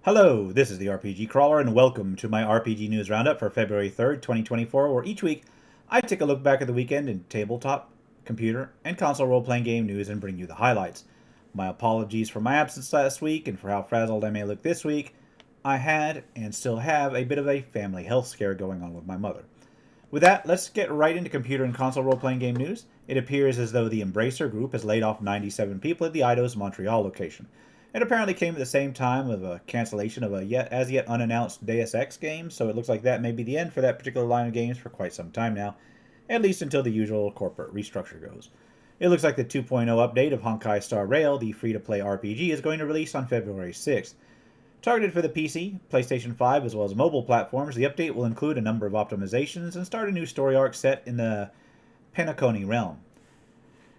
Hello, this is the RPG Crawler, and welcome to my RPG News Roundup for February 3rd, 2024, where each week I take a look back at the weekend in tabletop, computer, and console role-playing game news and bring you the highlights. My apologies for my absence last week and for how frazzled I may look this week. I had, and still have, a bit of a family health scare going on with my mother. With that, let's get right into computer and console role-playing game news. It appears as though the Embracer Group has laid off 97 people at the Eidos Montreal location. It apparently came at the same time of a cancellation of a as yet unannounced Deus Ex game, so it looks like that may be the end for that particular line of games for quite some time now, at least until the usual corporate restructure goes. It looks like the 2.0 update of Honkai Star Rail, the free-to-play RPG, is going to release on February 6th. Targeted for the PC, PlayStation 5, as well as mobile platforms, the update will include a number of optimizations and start a new story arc set in the Penacony realm.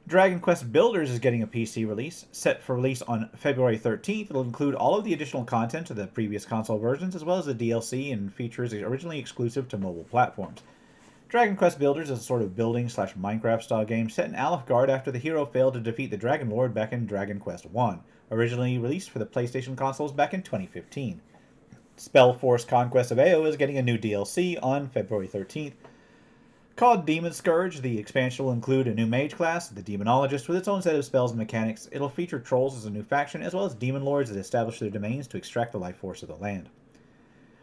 Dragon Quest Builders is getting a PC release. Set for release on February 13th, it'll include all of the additional content of the previous console versions, as well as the DLC and features originally exclusive to mobile platforms. Dragon Quest Builders is a sort of building/Minecraft style game set in Alfgard after the hero failed to defeat the Dragon Lord back in Dragon Quest I, originally released for the PlayStation consoles back in 2015. Spellforce Conquest of Ao is getting a new DLC on February 13th. Called Demon Scourge, the expansion will include a new mage class, the Demonologist, with its own set of spells and mechanics. It'll feature trolls as a new faction, as well as demon lords that establish their domains to extract the life force of the land.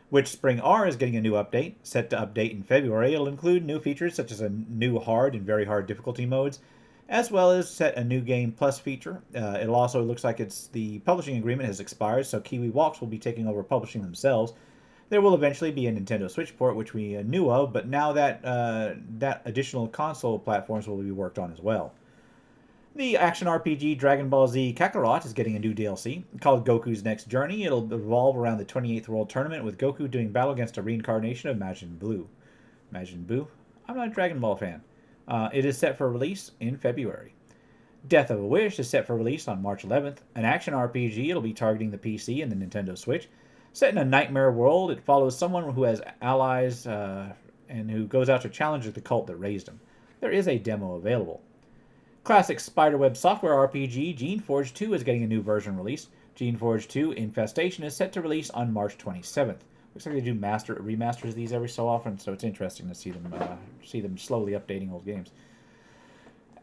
Witch Spring R is getting a new update. Set to update in February, it'll include new features such as a new hard and very hard difficulty modes, as well as set a new game plus feature. It'll also looks like the publishing agreement has expired, so Kiwi Walks will be taking over publishing themselves. There will eventually be a Nintendo Switch port, which we knew of, but now that additional console platforms will be worked on as well. The action RPG Dragon Ball Z Kakarot is getting a new DLC called Goku's Next Journey. It'll revolve around the 28th World Tournament, with Goku doing battle against a reincarnation of Majin Buu. Majin Buu? I'm not a Dragon Ball fan. It is set for release in February. Death of a Wish is set for release on March 11th. An action RPG, it'll be targeting the PC and the Nintendo Switch. Set in a nightmare world, it follows someone who has allies and who goes out to challenge the cult that raised him. There is a demo available. Classic Spiderweb software RPG GeneForge 2 is getting a new version released. GeneForge 2 Infestation is set to release on March 27th. Looks like they do remasters of these every so often, so it's interesting to see them slowly updating old games.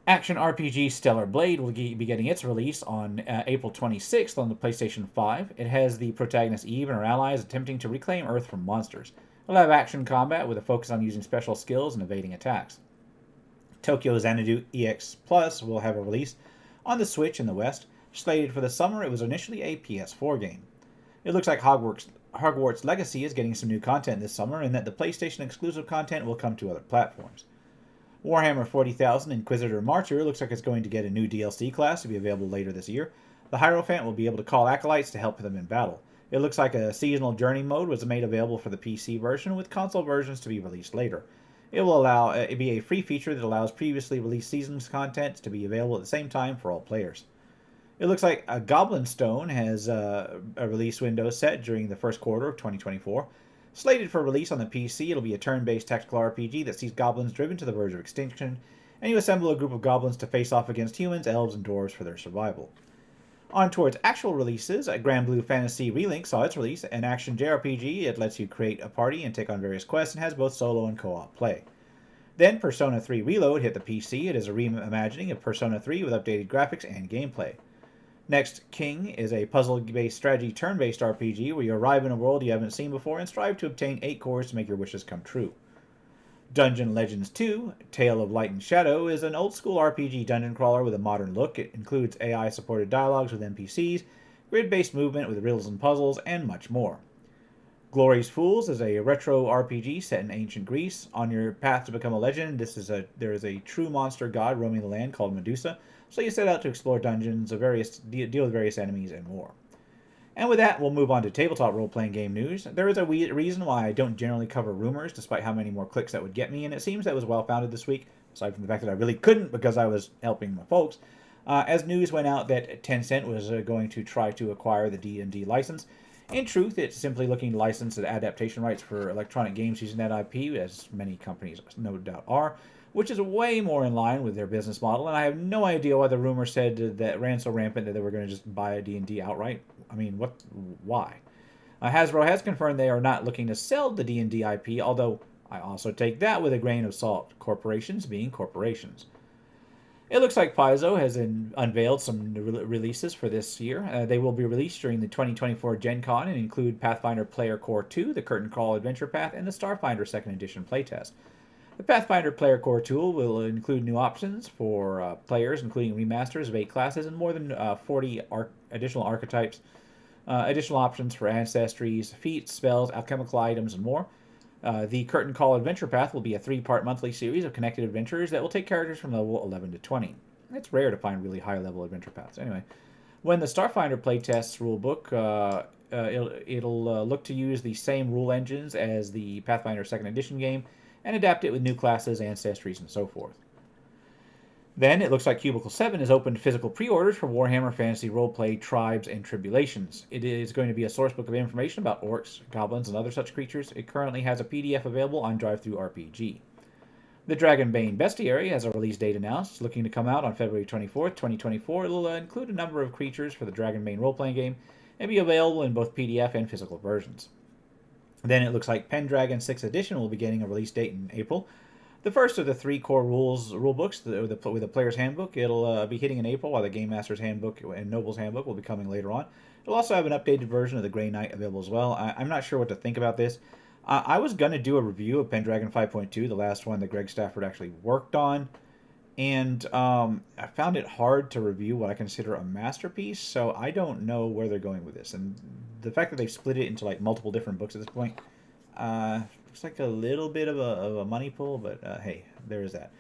Action RPG Stellar Blade will be getting its release on April 26th on the PlayStation 5. It has the protagonist Eve and her allies attempting to reclaim Earth from monsters. It'll have action combat with a focus on using special skills and evading attacks. Tokyo Xanadu EX Plus will have a release on the Switch in the West. Slated for the summer, it was initially a PS4 game. It looks like Hogwarts Legacy is getting some new content this summer, and that the PlayStation exclusive content will come to other platforms. Warhammer 40,000 Inquisitor Martyr looks like it's going to get a new DLC class to be available later this year. The Hierophant will be able to call acolytes to help them in battle. It looks like a seasonal journey mode was made available for the PC version, with console versions to be released later. It will be a free feature that allows previously released seasons content to be available at the same time for all players. It looks like a Goblin Stone has a release window set during the first quarter of 2024. Slated for release on the PC, it'll be a turn-based tactical RPG that sees goblins driven to the verge of extinction, and you assemble a group of goblins to face off against humans, elves, and dwarves for their survival. On towards actual releases, Grand Blue Fantasy Relink saw its release, an action JRPG. It lets you create a party and take on various quests and has both solo and co-op play. Then Persona 3 Reload hit the PC. It is a reimagining of Persona 3 with updated graphics and gameplay. Next, King is a puzzle-based strategy turn-based RPG where you arrive in a world you haven't seen before and strive to obtain 8 cores to make your wishes come true. Dungeon Legends 2, Tale of Light and Shadow, is an old-school RPG dungeon crawler with a modern look. It includes AI-supported dialogues with NPCs, grid-based movement with riddles and puzzles, and much more. Glory's Fools is a retro RPG set in ancient Greece. On your path to become a legend, there is a true monster god roaming the land called Medusa, so you set out to explore dungeons, deal with various enemies, and more. And with that, we'll move on to tabletop role-playing game news. There is a reason why I don't generally cover rumors, despite how many more clicks that would get me, and it seems that was well-founded this week, aside from the fact that I really couldn't because I was helping my folks. As news went out that Tencent was going to try to acquire the D&D license. In truth, it's simply looking to license the adaptation rights for electronic games using that IP, as many companies no doubt are, which is way more in line with their business model, and I have no idea why the rumor said that ran so rampant that they were going to just buy a D&D outright. I mean, why? Hasbro has confirmed they are not looking to sell the D&D IP, although I also take that with a grain of salt, corporations being corporations. It looks like Paizo has unveiled some releases for this year. They will be released during the 2024 Gen Con and include Pathfinder Player Core 2, the Curtain Call Adventure Path, and the Starfinder 2nd Edition playtest. The Pathfinder Player Core tool will include new options for players, including remasters of 8 classes and more than 40 additional archetypes, additional options for ancestries, feats, spells, alchemical items, and more. The Curtain Call Adventure Path will be a 3-part monthly series of connected adventures that will take characters from level 11 to 20. It's rare to find really high-level adventure paths. Anyway, when the Starfinder playtests rulebook, it'll look to use the same rule engines as the Pathfinder 2nd Edition game and adapt it with new classes, ancestries, and so forth. Then, it looks like Cubicle 7 has opened physical pre-orders for Warhammer Fantasy Roleplay Tribes and Tribulations. It is going to be a sourcebook of information about orcs, goblins, and other such creatures. It currently has a PDF available on DriveThruRPG. The Dragonbane Bestiary has a release date announced, looking to come out on February 24th, 2024. It'll include a number of creatures for the Dragonbane role-playing game and be available in both PDF and physical versions. Then it looks like Pendragon 6th Edition will be getting a release date in April. The first of the 3 core rulebooks with the Player's Handbook, it'll be hitting in April, while the Game Master's Handbook and Noble's Handbook will be coming later on. It'll also have an updated version of the Grey Knight available as well. I'm not sure what to think about this. I was going to do a review of Pendragon 5.2, the last one that Greg Stafford actually worked on, and I found it hard to review what I consider a masterpiece, so I don't know where they're going with this. And the fact that they've split it into like multiple different books at this point, looks like a little bit of a money pull, but hey, there is that.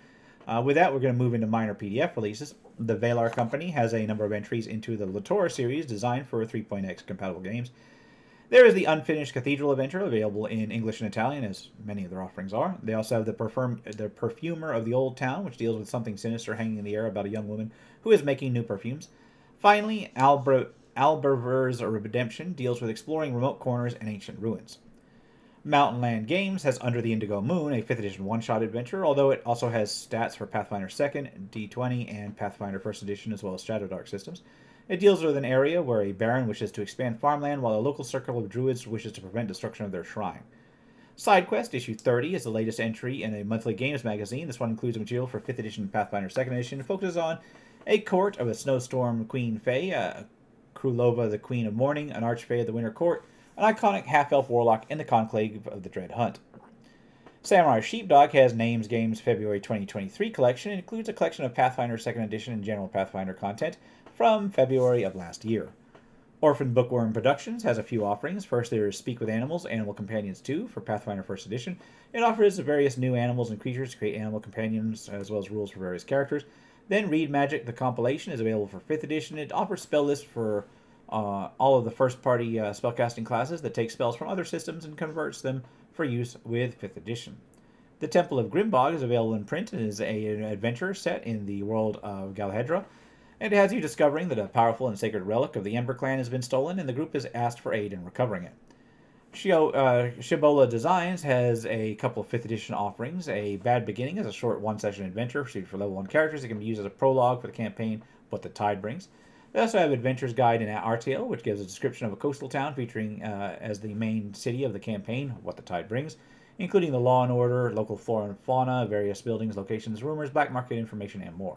With that, we're going to move into minor PDF releases. The Valar Company has a number of entries into the Latora series designed for 3.x compatible games. There is the Unfinished Cathedral Adventure, available in English and Italian, as many of their offerings are. They also have the Perfumer of the Old Town, which deals with something sinister hanging in the air about a young woman who is making new perfumes. Finally, Alberver's Redemption deals with exploring remote corners and ancient ruins. Mountain Land Games has Under the Indigo Moon, a 5th edition one-shot adventure, although it also has stats for Pathfinder 2nd, D20, and Pathfinder 1st edition, as well as Shadow Dark systems. It deals with an area where a baron wishes to expand farmland while a local circle of druids wishes to prevent destruction of their shrine. SideQuest issue 30 is the latest entry in a monthly games magazine. This one includes material for 5th edition Pathfinder 2nd edition and focuses on a court of a snowstorm queen fae, Krulova the Queen of Morning, an archfey of the Winter Court, an iconic half-elf warlock, and the Conclave of the Dread Hunt. Samurai Sheepdog has Names Games February 2023 collection. It includes a collection of Pathfinder 2nd edition and general Pathfinder content from February of last year. Orphan Bookworm Productions has a few offerings. First, there is Speak with Animals, Animal Companions 2 for Pathfinder 1st edition. It offers various new animals and creatures to create animal companions, as well as rules for various characters. Then Read Magic, the compilation, is available for 5th edition. It offers spell lists for all of the first-party spellcasting classes that take spells from other systems and converts them for use with 5th edition. The Temple of Grimbog is available in print and is an adventure set in the world of Galahedra. It has you discovering that a powerful and sacred relic of the Ember clan has been stolen, and the group has asked for aid in recovering it. Shibola Designs has a couple of 5th edition offerings. A Bad Beginning is a short one-session adventure suited for level 1 characters. It can be used as a prologue for the campaign What the Tide Brings. They also have Adventure's Guide in Artale, which gives a description of a coastal town featuring as the main city of the campaign What the Tide Brings, including the law and order, local flora and fauna, various buildings, locations, rumors, black market information, and more.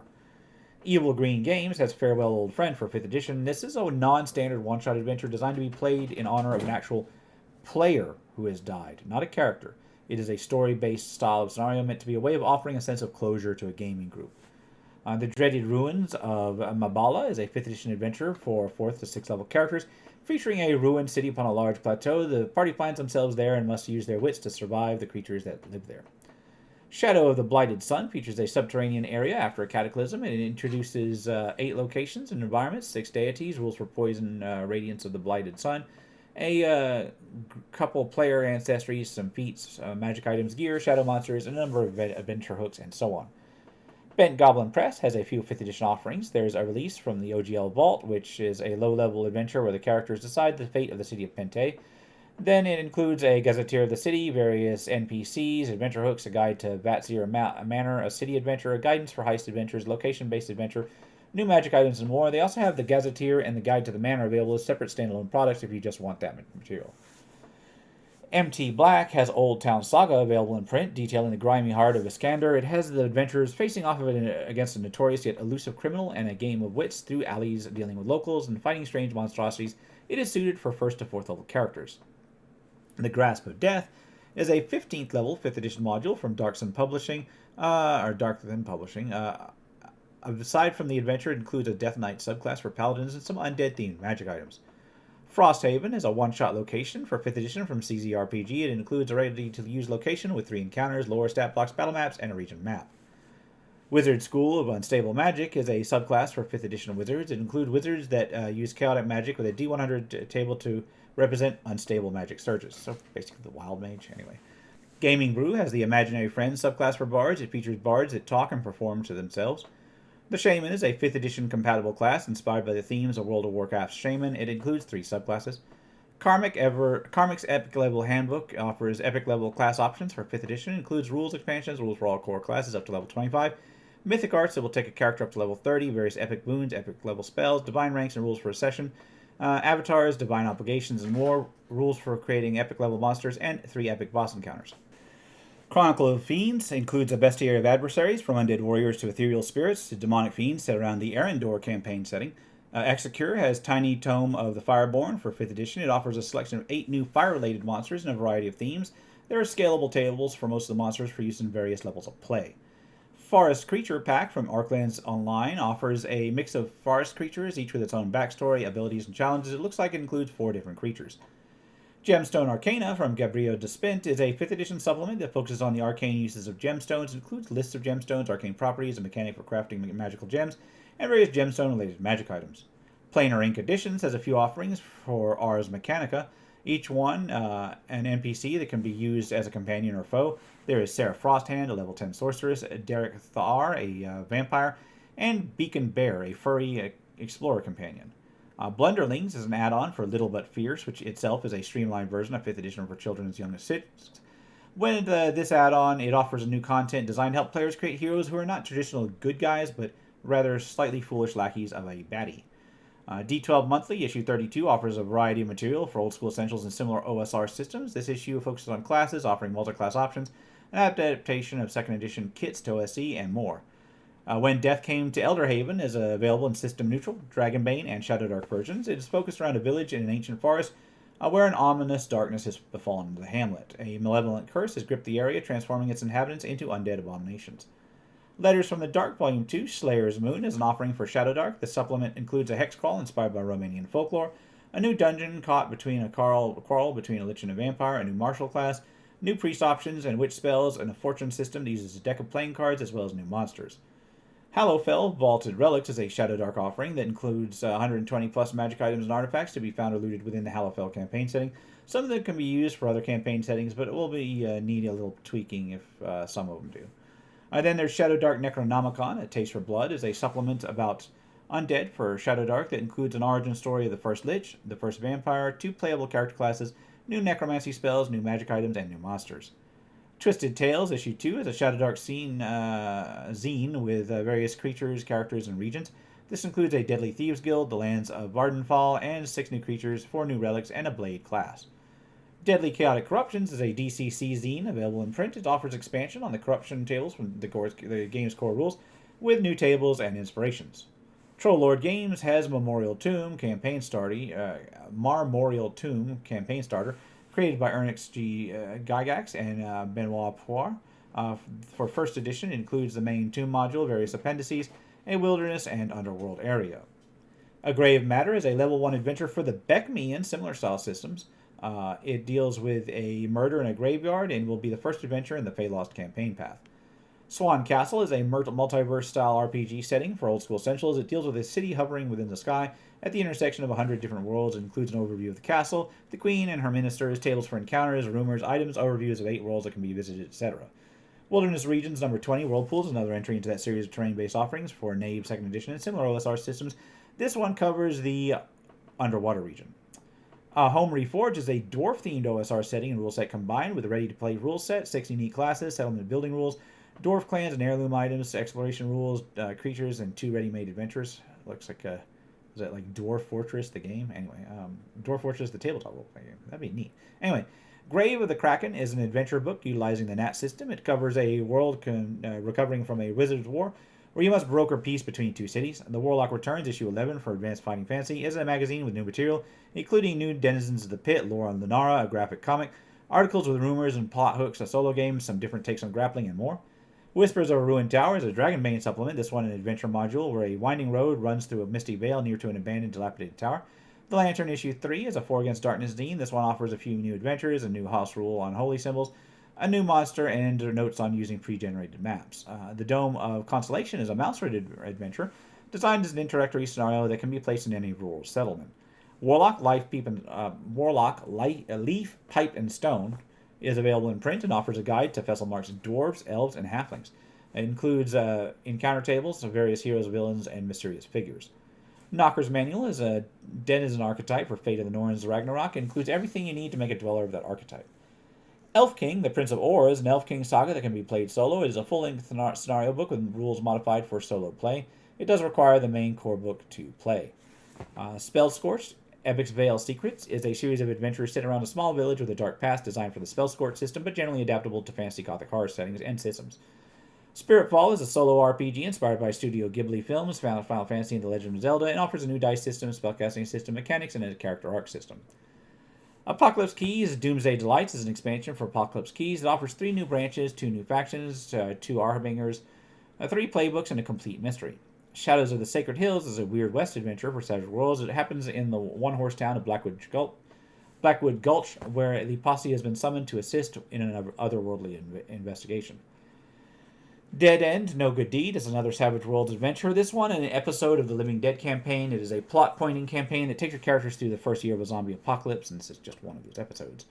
Evil Green Games has Farewell Old Friend for 5th edition. This is a non-standard one-shot adventure designed to be played in honor of an actual player who has died, not a character. It is a story-based style of scenario meant to be a way of offering a sense of closure to a gaming group. The Dreaded Ruins of Mabala is a 5th edition adventure for 4th to 6th level characters, featuring a ruined city upon a large plateau. The party finds themselves there and must use their wits to survive the creatures that live there. Shadow of the Blighted Sun features a subterranean area after a cataclysm, and it introduces 8 locations and environments, 6 deities, rules for poison, radiance of the Blighted Sun, a couple player ancestries, some feats, magic items, gear, shadow monsters, and a number of adventure hooks, and so on. Bent Goblin Press has a few 5th edition offerings. There's a release from the OGL Vault, which is a low-level adventure where the characters decide the fate of the city of Pentei. Then it includes a gazetteer of the city, various NPCs, adventure hooks, a guide to Vatsier Manor, a city adventure, a guidance for heist adventures, location-based adventure, new magic items, and more. They also have the gazetteer and the guide to the manor available as separate standalone products if you just want that material. MT Black has Old Town Saga available in print, detailing the grimy heart of Iskander. It has the adventurers facing off of it against a notorious yet elusive criminal and a game of wits through alleys dealing with locals and fighting strange monstrosities. It is suited for 1st to 4th level characters. The Grasp of Death is a 15th level 5th edition module from Darkthen Publishing. Aside from the adventure, it includes a Death Knight subclass for paladins and some undead-themed magic items. Frosthaven is a one-shot location for 5th edition from CZ RPG. It includes a ready-to-use location with 3 encounters, lower stat blocks, battle maps, and a region map. Wizard School of Unstable Magic is a subclass for 5th edition wizards. It includes wizards that use chaotic magic with a D100 table to represent unstable magic surges. So basically the wild mage, anyway. Gaming Brew has the Imaginary Friends subclass for bards. It features bards that talk and perform to themselves. The Shaman is a 5th edition compatible class inspired by the themes of World of Warcraft's Shaman. It includes 3 subclasses. Karmic's Epic Level Handbook offers epic level class options for 5th edition. It includes rules expansions, rules for all core classes up to level 25, mythic arts that will take a character up to level 30, various epic boons, epic level spells, divine ranks, and rules for a session, avatars, divine obligations, and more, rules for creating epic level monsters, and 3 epic boss encounters. Chronicle of Fiends includes a bestiary of adversaries, from undead warriors to ethereal spirits to demonic fiends set around the Erendor campaign setting. Execure has Tiny Tome of the Fireborn for 5th edition. It offers a selection of 8 new fire-related monsters in a variety of themes. There are scalable tables for most of the monsters for use in various levels of play. Forest Creature Pack from Arklands Online offers a mix of forest creatures, each with its own backstory, abilities, and challenges. It looks like it includes 4 different creatures. Gemstone Arcana from Gabriel Despint is a 5th edition supplement that focuses on the arcane uses of gemstones. It includes lists of gemstones, arcane properties, a mechanic for crafting magical gems, and various gemstone-related magic items. Planar Inc. Editions has a few offerings for Ars Mechanica, each one an NPC that can be used as a companion or foe. There is Sarah Frosthand, a level 10 sorceress, Derek Thar, a vampire, and Beacon Bear, a furry explorer companion. Blunderlings is an add-on for Little But Fierce, which itself is a streamlined version of 5th edition for children as young as 6. With this add-on, it offers a new content designed to help players create heroes who are not traditional good guys, but rather slightly foolish lackeys of a baddie. D12 Monthly, issue 32, offers a variety of material for old school essentials and similar OSR systems. This issue focuses on classes, offering multi-class options, an adaptation of 2nd edition kits to OSE, and more. When Death Came to Elderhaven is available in system neutral, Dragonbane, and Shadowdark versions. It is focused around a village in an ancient forest where an ominous darkness has befallen the hamlet. A malevolent curse has gripped the area, transforming its inhabitants into undead abominations. Letters from the Dark, Volume 2, Slayer's Moon, is an offering for Shadowdark. The supplement includes a hex crawl inspired by Romanian folklore, a new dungeon caught between a quarrel between a lich and a vampire, a new martial class, new priest options and witch spells, and a fortune system that uses a deck of playing cards as well as new monsters. Hallowfell Vaulted Relics is a Shadowdark offering that includes 120 plus magic items and artifacts to be found or looted within the Hallowfell campaign setting. Some of them can be used for other campaign settings, but it will be need a little tweaking if some of them do. Then there's Shadowdark Necronomicon, A Taste for Blood, is a supplement about undead for Shadowdark that includes an origin story of the first lich, the first vampire, 2 playable character classes, new necromancy spells, new magic items, and new monsters. Twisted Tales, Issue 2, is a Shadowdark zine with various creatures, characters, and regions. This includes a Deadly Thieves Guild, the lands of Vardenfall, and 6 new creatures, 4 new relics, and a Blade class. Deadly Chaotic Corruptions is a DCC zine available in print. It offers expansion on the corruption tables from the game's core rules, with new tables and inspirations. Troll Games has Marmorial Tomb campaign starter, created by Ernest G. Gygax and Benoit Poir. For 1st edition, it includes the main tomb module, various appendices, a wilderness and underworld area. A Grave Matter is a level 1 adventure for the Beckme and similar style systems. It deals with a murder in a graveyard and will be the first adventure in the Feylost campaign path. Swan Castle is a multiverse style RPG setting for old school essentials. It deals with a city hovering within the sky at the intersection of 100 different worlds. It includes an overview of the castle, the queen and her ministers, tables for encounters, rumors, items, overviews of 8 worlds that can be visited, etc. Wilderness Regions number 20, Whirlpools, another entry into that series of terrain-based offerings for Knave 2nd edition and similar OSR systems. This one covers the underwater region. Home Reforged is a dwarf-themed OSR setting and rule set combined with a ready-to-play rule set, 6 unique classes, settlement building rules, dwarf clans and heirloom items, exploration rules, creatures, and 2 ready-made adventures. Looks like Is it like Dwarf Fortress, the game? Anyway, Dwarf Fortress, the tabletop role-playing game. That'd be neat. Anyway, Grave of the Kraken is an adventure book utilizing the NAT system. It covers a world recovering from a wizard's war where you must broker peace between two cities. The Warlock Returns, issue 11 for Advanced Fighting Fantasy, is a magazine with new material, including new Denizens of the Pit, lore on Lunara, a graphic comic, articles with rumors and plot hooks, a solo game, some different takes on grappling, and more. Whispers of a Ruined Tower is a Dragonbane supplement, this one an adventure module where a winding road runs through a misty vale near to an abandoned, dilapidated tower. The Lantern issue 3 is a 4 Against Darkness zine. This one offers a few new adventures, a new house rule on holy symbols, a new monster, and notes on using pre-generated maps. The Dome of Constellation is a mouse-rated adventure designed as an introductory scenario that can be placed in any rural settlement. Warlock, Leaf, Pipe, and Stone is available in print and offers a guide to Fesselmark's dwarves, elves, and halflings. It includes encounter tables of various heroes, villains, and mysterious figures. Knocker's Manual is a denizen archetype for Fate of the Norns Ragnarok. It includes everything you need to make a dweller of that archetype. Elf King, the Prince of Ore, is an Elf King saga that can be played solo. It is a full-length scenario book with rules modified for solo play. It does require the main core book to play. Spellscorched, Ebic's Veil Secrets is a series of adventures set around a small village with a dark past designed for the Spellscorched system, but generally adaptable to fantasy gothic horror settings and systems. Spiritfall is a solo RPG inspired by Studio Ghibli films, Final Fantasy, and The Legend of Zelda, and offers a new dice system, spellcasting system, mechanics, and a character arc system. Apocalypse Keys, Doomsday Delights is an expansion for Apocalypse Keys. It offers 3 new branches, 2 new factions, 2 Arbingers, 3 playbooks, and a complete mystery. Shadows of the Sacred Hills is a Weird West adventure for Savage Worlds. It happens in the one-horse town of Blackwood Gulch, where the posse has been summoned to assist in an otherworldly investigation. Dead End, No Good Deed is another Savage Worlds adventure. This one an episode of the Living Dead campaign. It is a plot-pointing campaign that takes your characters through the first year of a zombie apocalypse, and this is just one of those episodes.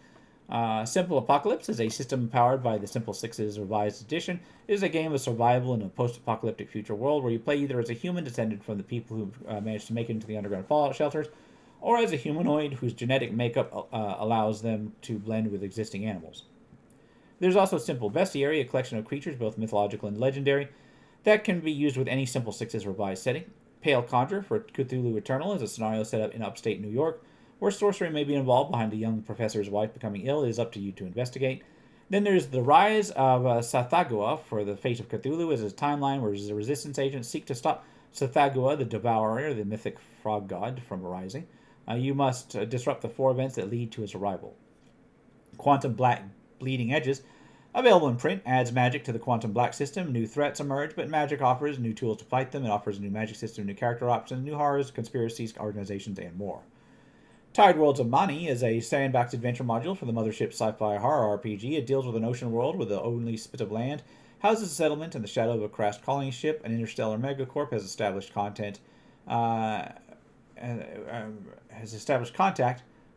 Simple Apocalypse is a system powered by the Simple Sixes Revised Edition. It is a game of survival in a post-apocalyptic future world where you play either as a human descended from the people who managed to make it into the underground fallout shelters, or as a humanoid whose genetic makeup allows them to blend with existing animals. There's also Simple Bestiary, a collection of creatures, both mythological and legendary, that can be used with any Simple Sixes revised setting. Pale Conjure for Cthulhu Eternal is a scenario set up in upstate New York, where sorcery may be involved behind a young professor's wife becoming ill. It is up to you to investigate. Then there's The Rise of Sathagua for the Fate of Cthulhu, as a timeline where the resistance agents seek to stop Sathagua, the Devourer, the mythic frog god, from arising. You must disrupt the 4 events that lead to his arrival. Quantum Black Bleeding Edges, available in print, adds magic to the Quantum Black system. New threats emerge, but magic offers new tools to fight them. It offers a new magic system, new character options, new horrors, conspiracies, organizations, and more. Tide Worlds of Mani is a sandbox adventure module for the Mothership sci-fi horror RPG. It deals with an ocean world with the only spit of land, houses a settlement in the shadow of a crashed colony ship. An interstellar megacorp has established contact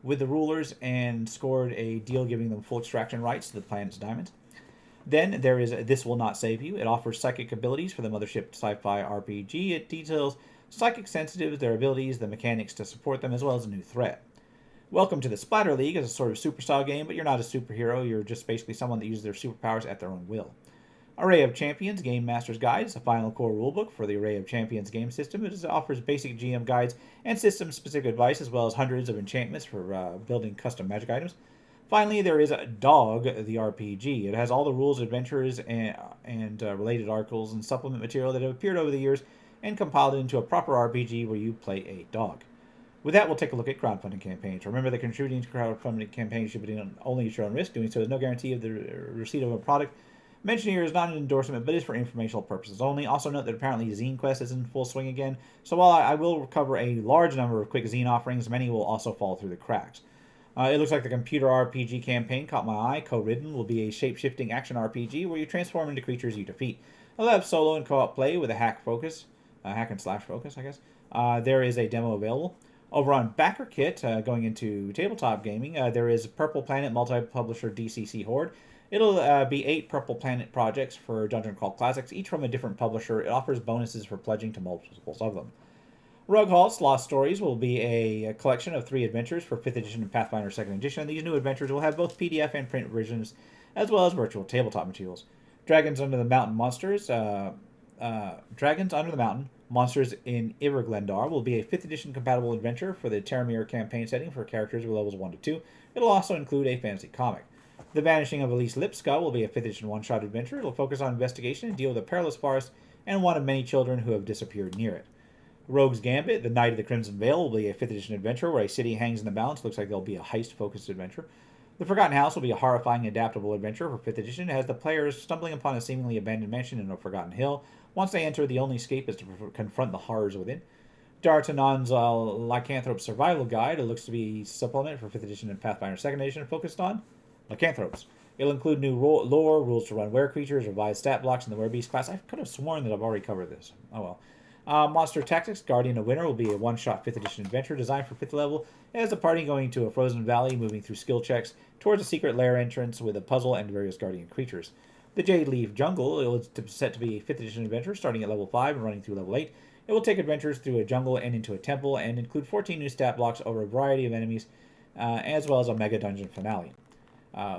with the rulers and scored a deal giving them full extraction rights to the planet's diamonds. Then there is This Will Not Save You. It offers psychic abilities for the Mothership sci-fi RPG. It details psychic sensitives, their abilities, the mechanics to support them, as well as a new threat. Welcome to the Splatter League is a sort of super-style game, but you're not a superhero. You're just basically someone that uses their superpowers at their own will. Array of Champions Game Master's Guide is a final core rulebook for the Array of Champions game system. It offers basic GM guides and system-specific advice, as well as hundreds of enchantments for building custom magic items. Finally, there is Dog, the RPG. It has all the rules, adventures, and related articles and supplement material that have appeared over the years and compiled it into a proper RPG where you play a dog. With that, we'll take a look at crowdfunding campaigns. Remember that contributing to crowdfunding campaigns should be done only at your own risk. Doing so is no guarantee of the receipt of a product. Mentioned here is not an endorsement, but is for informational purposes only. Also note that apparently Zine Quest is in full swing again, so while I will cover a large number of quick zine offerings, many will also fall through the cracks. It looks like the computer RPG campaign caught my eye. Co-Ridden will be a shape-shifting action RPG where you transform into creatures you defeat. It'll have solo and co-op play with a hack and slash focus, I guess. There is a demo available. Over on Backer Kit, going into tabletop gaming, there is Purple Planet multi-publisher DCC Horde. It'll be 8 Purple Planet projects for Dungeon Crawl Classics, each from a different publisher. It offers bonuses for pledging to multiples of them. Rughalt's Lost Stories will be a collection of 3 adventures for 5th edition and Pathfinder 2nd edition. These new adventures will have both PDF and print versions, as well as virtual tabletop materials. Dragons Under the Mountain Monsters in Iverglendar will be a 5th edition compatible adventure for the Terramir campaign setting for characters with levels 1 to 2. It'll also include a fantasy comic. The Vanishing of Elise Lipska will be a 5th edition one-shot adventure. It'll focus on investigation and deal with a perilous forest and one of many children who have disappeared near it. Rogue's Gambit, The Knight of the Crimson Veil, will be a 5th edition adventure where a city hangs in the balance. Looks like there'll be a heist-focused adventure. The Forgotten House will be a horrifying, adaptable adventure for 5th edition. It has the players stumbling upon a seemingly abandoned mansion in a forgotten hill. Once they enter, the only escape is to confront the horrors within. D'Artagnan's Lycanthrope Survival Guide. It looks to be a supplement for 5th edition and Pathfinder 2nd edition focused on lycanthropes. It'll include new lore, rules to run were-creatures, revised stat blocks in the were-beast class. I could have sworn that I've already covered this. Oh well. Monster Tactics, Guardian of Winter will be a one-shot 5th edition adventure designed for 5th level. It has the party going to a frozen valley, moving through skill checks towards a secret lair entrance with a puzzle and various guardian creatures. The Jade Leaf Jungle is set to be a 5th edition adventure starting at level 5 and running through level 8. It will take adventures through a jungle and into a temple and include 14 new stat blocks over a variety of enemies, as well as a mega dungeon finale.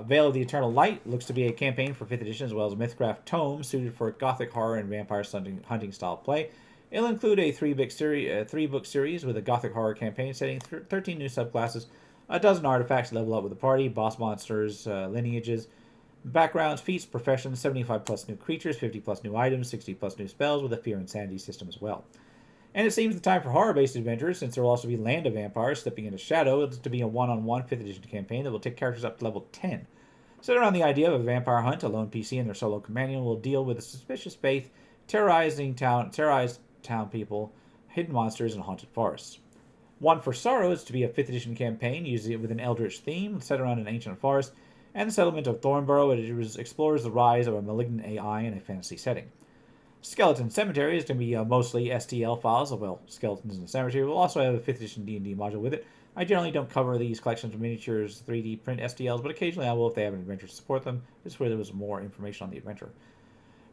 Veil of the Eternal Light looks to be a campaign for 5th edition as well as a Mythcraft tome suited for gothic horror and vampire hunting style play. It'll include a 3-book series with a gothic horror campaign setting 13 new subclasses, a dozen artifacts to level up with the party, boss monsters, lineages, backgrounds, feats, professions, 75 plus new creatures, 50 plus new items, 60 plus new spells with a fear and sanity system as well. And it seems the time for horror-based adventures, since there will also be Land of Vampires slipping into Shadow. It's to be a one-on-one 5th edition campaign that will take characters up to level 10. Set around the idea of a vampire hunt, a lone PC and their solo companion will deal with a suspicious faith, terrorized town people, hidden monsters, and haunted forests. One for Sorrow is to be a 5th edition campaign, usually with an eldritch theme, set around an ancient forest, and the settlement of Thornborough. It explores the rise of a malignant AI in a fantasy setting. Skeleton Cemetery is going to be mostly STL files. Well, Skeletons in the Cemetery will also have a 5th edition D&D module with it. I generally don't cover these collections of miniatures, 3D print STLs, but occasionally I will if they have an adventure to support them. This is where there was more information on the adventure.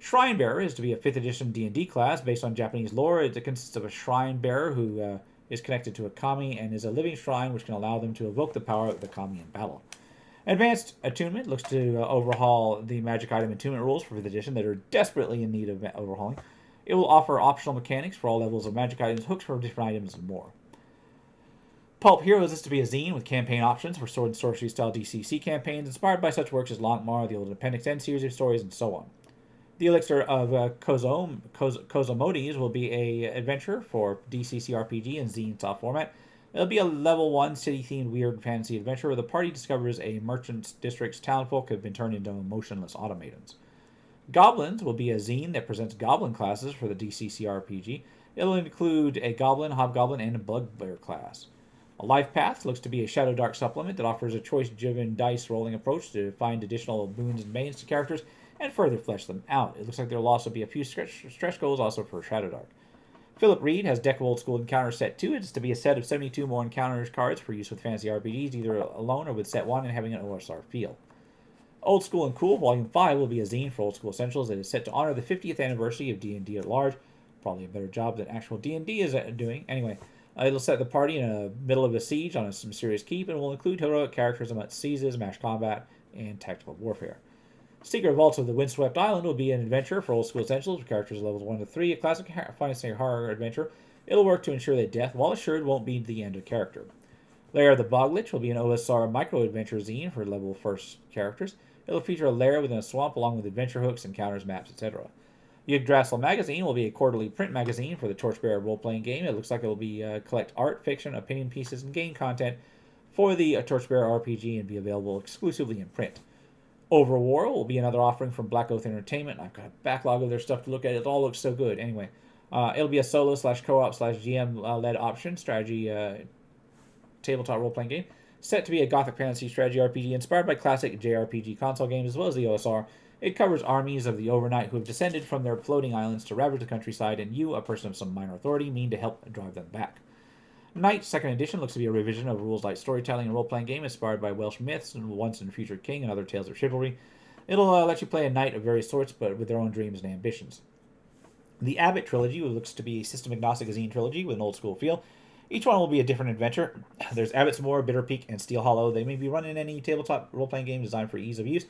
Shrinebearer is to be a 5th edition D&D class based on Japanese lore. It consists of a shrine bearer who is connected to a kami and is a living shrine which can allow them to evoke the power of the kami in battle. Advanced Attunement looks to overhaul the magic item attunement rules for 5th edition that are desperately in need of overhauling. It will offer optional mechanics for all levels of magic items, hooks for different items, and more. Pulp Heroes is to be a zine with campaign options for sword and sorcery style DCC campaigns inspired by such works as Longmar, the Old Appendix N series of stories, and so on. The Elixir of Cosmodes will be an adventure for DCC RPG and zine style format. It'll be a level 1 city-themed weird fantasy adventure where the party discovers a merchant district's townfolk have been turned into motionless automatons. Goblins will be a zine that presents goblin classes for the DCC RPG. It'll include a goblin, hobgoblin, and a bugbear class. A Life Path looks to be a Shadow Dark supplement that offers a choice-driven dice rolling approach to find additional boons and banes to characters and further flesh them out. It looks like there will also be a few stretch goals also for Shadow Dark. Philip Reed has Deck of Old School Encounters Set 2. It's to be a set of 72 more Encounters cards for use with fantasy RPGs, either alone or with Set 1 and having an OSR feel. Old School and Cool Volume 5 will be a zine for Old School Essentials that is set to honor the 50th anniversary of D&D at large. Probably a better job than actual D&D is doing. Anyway, it'll set the party in the middle of a siege on some serious keep and will include heroic characters amongst sieges, mass combat, and tactical warfare. Secret Vaults of the Windswept Island will be an adventure for Old School Essentials for characters levels 1 to 3, a classic fantasy horror adventure. It'll work to ensure that death, while assured, won't be the end of character. Lair of the Boglich will be an OSR micro-adventure zine for level 1st characters. It'll feature a lair within a swamp along with adventure hooks, encounters, maps, etc. Yggdrasil Magazine will be a quarterly print magazine for the Torchbearer role-playing game. It looks like it'll be collect art, fiction, opinion pieces, and game content for the Torchbearer RPG and be available exclusively in print. Overwar will be another offering from Black Oath Entertainment. I've got a backlog of their stuff to look at. It all looks so good. Anyway, it'll be a solo/co-op/GM-led option strategy tabletop role-playing game. Set to be a gothic fantasy strategy RPG inspired by classic JRPG console games as well as the OSR. It covers armies of the Overnight who have descended from their floating islands to ravage the countryside, and you, a person of some minor authority, mean to help drive them back. Knight 2nd Edition looks to be a revision of rules-light storytelling and role-playing game inspired by Welsh myths and Once and Future King and other tales of chivalry. It'll let you play a knight of various sorts, but with their own dreams and ambitions. The Abbott Trilogy looks to be a system-agnostic zine trilogy with an old-school feel. Each one will be a different adventure. There's Abbott's Moor, Bitter Peak, and Steel Hollow. They may be run in any tabletop role-playing game designed for ease of use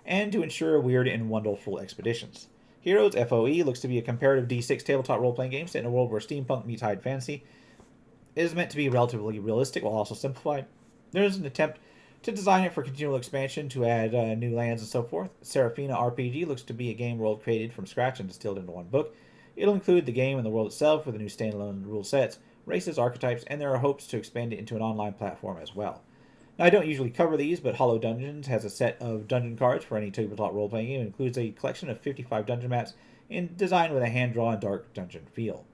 and to ensure weird and wonderful expeditions. Heroes, FOE, looks to be a comparative D6 tabletop role-playing game set in a world where steampunk meets high fantasy. It is meant to be relatively realistic while also simplified. There is an attempt to design it for continual expansion to add new lands and so forth. Serafina RPG looks to be a game world created from scratch and distilled into one book. It'll include the game and the world itself with a new standalone rule sets, races, archetypes, and there are hopes to expand it into an online platform as well. Now, I don't usually cover these, but Hollow Dungeons has a set of dungeon cards for any tabletop role-playing game. It includes a collection of 55 dungeon maps and designed with a hand-drawn dark dungeon feel.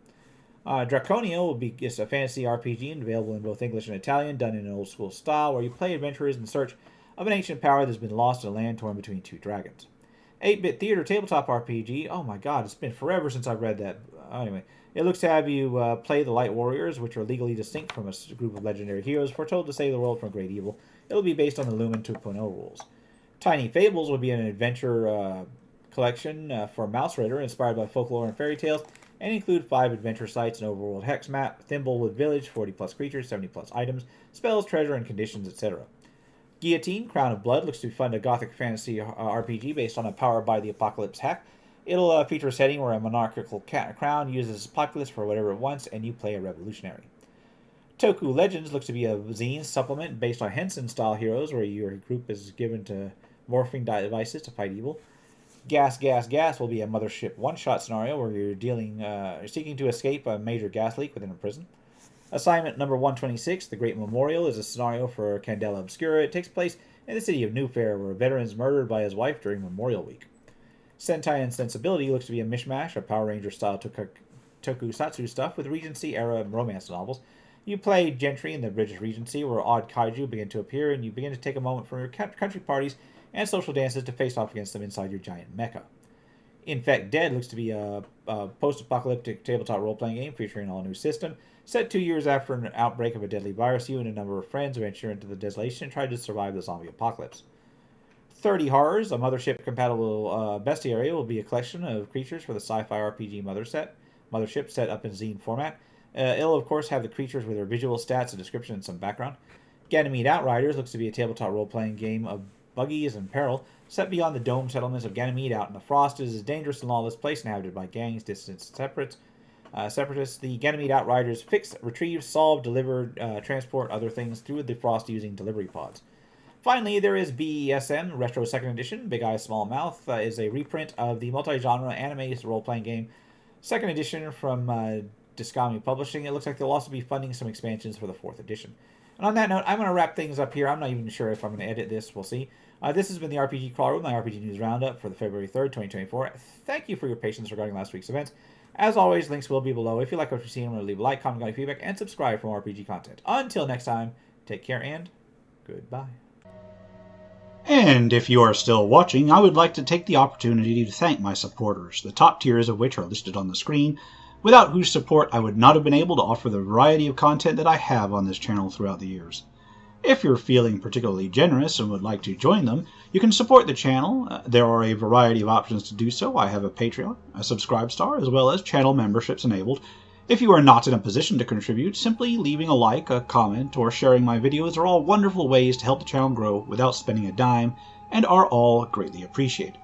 Draconia will be just a fantasy RPG and available in both English and Italian, done in an old-school style, where you play adventurers in search of an ancient power that's been lost in a land torn between two dragons. 8-Bit Theater Tabletop RPG, oh my god, it's been forever since I've read that. Anyway, it looks to have you play the Light Warriors, which are legally distinct from a group of legendary heroes foretold to save the world from great evil. It'll be based on the Lumen 2.0 rules. Tiny Fables will be an adventure collection for Mouse Rider, inspired by folklore and fairy tales, and include 5 adventure sites, an overworld hex map, Thimblewood Village, 40-plus creatures, 70-plus items, spells, treasure, and conditions, etc. Guillotine, Crown of Blood, looks to fund a gothic fantasy RPG based on a Power by the Apocalypse hack. It'll feature a setting where a monarchical crown uses a populace for whatever it wants, and you play a revolutionary. Toku Legends looks to be a zine supplement based on Henson-style heroes, where your group is given to morphing devices to fight evil. Gas will be a mothership one-shot scenario where you're seeking to escape a major gas leak within a prison. Assignment number 126, The Great Memorial, is a scenario for Candela Obscura. It takes place in the city of New Fair, where a veteran is murdered by his wife during Memorial Week. Sentai and Sensibility looks to be a mishmash of Power Ranger-style tokusatsu stuff with Regency-era romance novels. You play Gentry in the British Regency, where odd kaiju begin to appear, and you begin to take a moment from your country parties and social dances to face off against them inside your giant mecha. Infect Dead looks to be a post-apocalyptic tabletop role-playing game featuring an all-new system. Set 2 years after an outbreak of a deadly virus, you and a number of friends venture into the desolation and try to survive the zombie apocalypse. 30 Horrors, a mothership-compatible bestiary, will be a collection of creatures for the sci-fi RPG mothership set up in zine format. It'll, of course, have the creatures with their visual stats, a description, and some background. Ganymede Outriders looks to be a tabletop role-playing game of buggies and peril, set beyond the domed settlements of Ganymede out in the frost. It is a dangerous and lawless place inhabited by gangs, dissidents, and separatists. The Ganymede Outriders fix, retrieve, solve, deliver, transport other things through the frost using delivery pods. Finally, there is BESM Retro 2nd Edition. Big Eye, Small Mouth is a reprint of the multi-genre anime role-playing game 2nd Edition from Discami Publishing. It looks like they'll also be funding some expansions for the 4th edition. And on that note, I'm going to wrap things up here. I'm not even sure if I'm going to edit this. We'll see. This has been the RPG Crawler with my RPG News Roundup for the February 3rd, 2024. Thank you for your patience regarding last week's events. As always, links will be below. If you like what you're seeing, remember to leave a like, comment, your feedback, and subscribe for more RPG content. Until next time, take care and goodbye. And if you are still watching, I would like to take the opportunity to thank my supporters, the top tiers of which are listed on the screen, without whose support I would not have been able to offer the variety of content that I have on this channel throughout the years. If you're feeling particularly generous and would like to join them, you can support the channel. There are a variety of options to do so. I have a Patreon, a Subscribe Star, as well as channel memberships enabled. If you are not in a position to contribute, simply leaving a like, a comment, or sharing my videos are all wonderful ways to help the channel grow without spending a dime, and are all greatly appreciated.